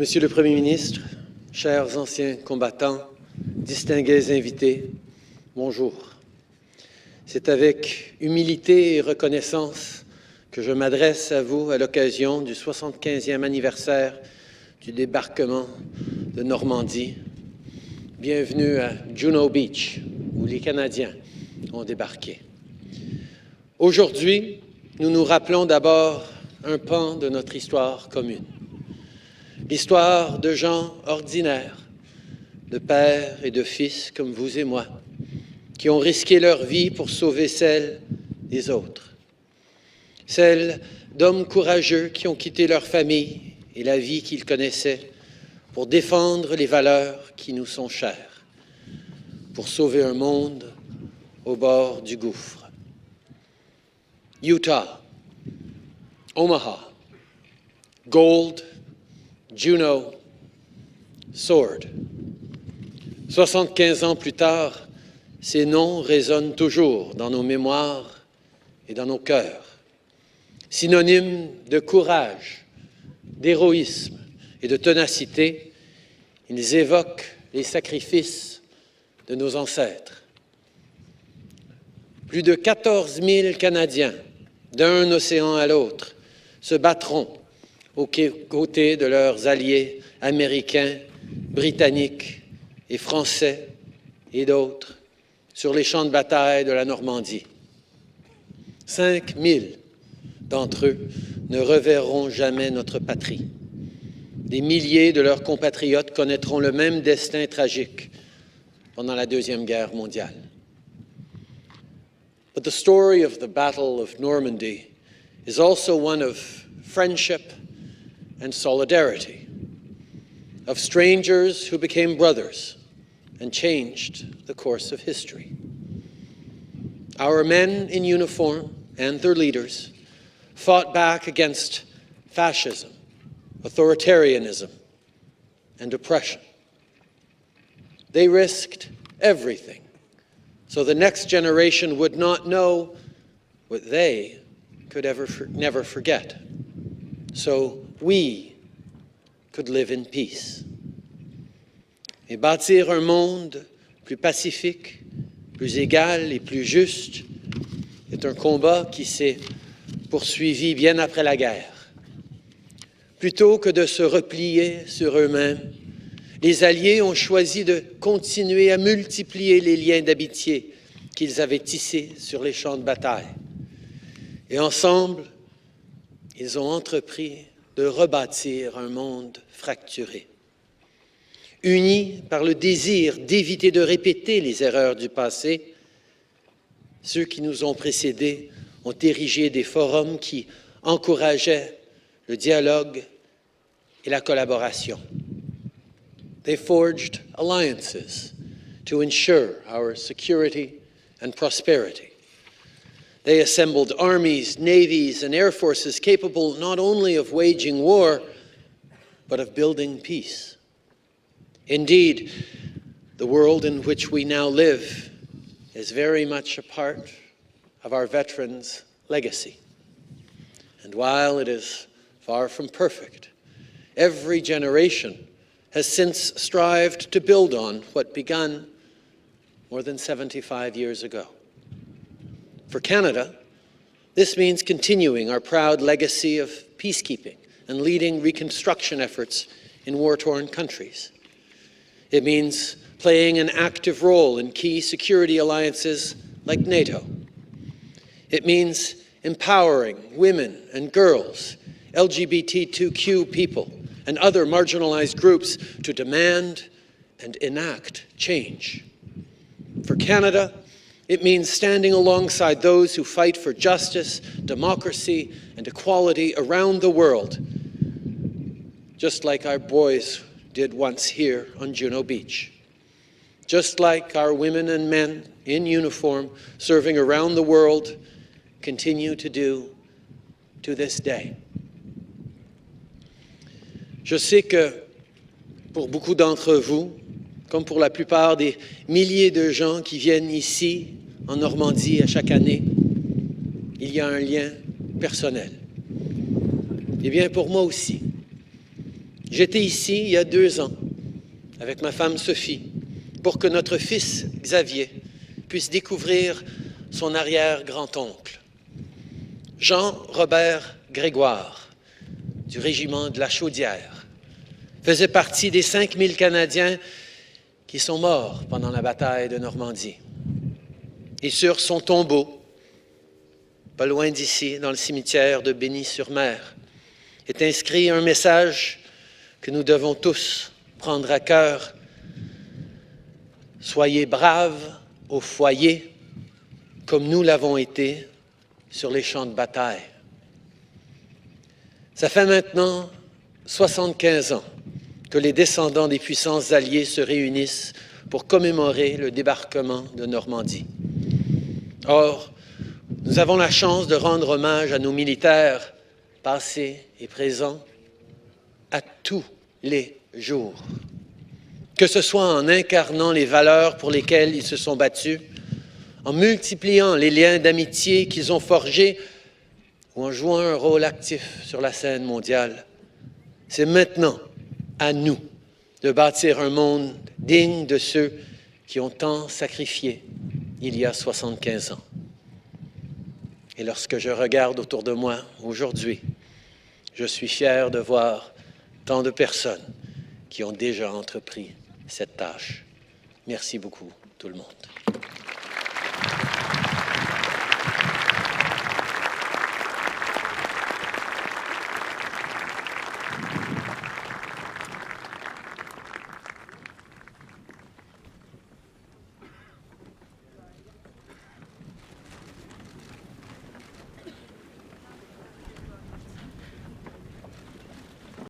Monsieur le Premier ministre, chers anciens combattants, distingués invités, bonjour. C'est avec humilité et reconnaissance que je m'adresse à vous à l'occasion du 75e anniversaire du débarquement de Normandie. Bienvenue à Juno Beach, où les Canadiens ont débarqué. Aujourd'hui, nous nous rappelons d'abord un pan de notre histoire commune. L'histoire de gens ordinaires, de pères et de fils comme vous et moi, qui ont risqué leur vie pour sauver celle des autres. Celle d'hommes courageux qui ont quitté leur famille et la vie qu'ils connaissaient pour défendre les valeurs qui nous sont chères, pour sauver un monde au bord du gouffre. Utah, Omaha, Gold, Juno, Sword. 75 ans plus tard, ces noms résonnent toujours dans nos mémoires et dans nos cœurs. Synonymes de courage, d'héroïsme et de ténacité, ils évoquent les sacrifices de nos ancêtres. Plus de 14 000 Canadiens, d'un océan à l'autre, se battront aux côtés de leurs alliés américains, britanniques et français et d'autres sur les champs de bataille de la Normandie. 5 000 d'entre eux ne reverront jamais notre patrie. Des milliers de leurs compatriotes connaîtront le même destin tragique pendant la Deuxième Guerre mondiale. But the story of the Battle of Normandy is also one of friendship and solidarity, of strangers who became brothers and changed the course of history. Our men in uniform and their leaders fought back against fascism, authoritarianism, and oppression. They risked everything so the next generation would not know what they could never forget. So we could live in peace. Et bâtir un monde plus pacifique, plus égal et plus juste est un combat qui s'est poursuivi bien après la guerre. Plutôt que de se replier sur eux-mêmes, les Alliés ont choisi de continuer à multiplier les liens d'amitié qu'ils avaient tissés sur les champs de bataille. Et ensemble, ils ont entrepris de rebâtir un monde fracturé. Unis par le désir d'éviter de répéter les erreurs du passé, ceux qui nous ont précédés ont érigé des forums qui encourageaient le dialogue et la collaboration. They forged alliances to ensure our security and prosperity. They assembled armies, navies, and air forces capable not only of waging war, but of building peace. Indeed, the world in which we now live is very much a part of our veterans' legacy. And while it is far from perfect, every generation has since strived to build on what began more than 75 years ago. For Canada, this means continuing our proud legacy of peacekeeping and leading reconstruction efforts in war-torn countries. It means playing an active role in key security alliances like NATO. It means empowering women and girls, LGBTQ people, and other marginalized groups to demand and enact change. For Canada, it means standing alongside those who fight for justice, democracy, and equality around the world, just like our boys did once here on Juno Beach. Just like our women and men in uniform serving around the world continue to do to this day. Je sais que pour beaucoup d'entre vous, comme pour la plupart des milliers de gens qui viennent ici, en Normandie, à chaque année, il y a un lien personnel. Eh bien, pour moi aussi, J'étais ici il y a 2 ans avec ma femme Sophie pour que notre fils Xavier puisse découvrir son arrière-grand-oncle, Jean-Robert Grégoire, du régiment de la Chaudière, faisait partie des 5000 Canadiens qui sont morts pendant la bataille de Normandie. Et sur son tombeau, pas loin d'ici, dans le cimetière de Bény-sur-Mer, est inscrit un message que nous devons tous prendre à cœur. Soyez braves au foyer, comme nous l'avons été sur les champs de bataille. Ça fait maintenant 75 ans que les descendants des puissances alliées se réunissent pour commémorer le débarquement de Normandie. Or, nous avons la chance de rendre hommage à nos militaires passés et présents à tous les jours. Que ce soit en incarnant les valeurs pour lesquelles ils se sont battus, en multipliant les liens d'amitié qu'ils ont forgés ou en jouant un rôle actif sur la scène mondiale. C'est maintenant à nous de bâtir un monde digne de ceux qui ont tant sacrifié il y a 75 ans. Et lorsque je regarde autour de moi aujourd'hui, je suis fier de voir tant de personnes qui ont déjà entrepris cette tâche. Merci beaucoup, tout le monde.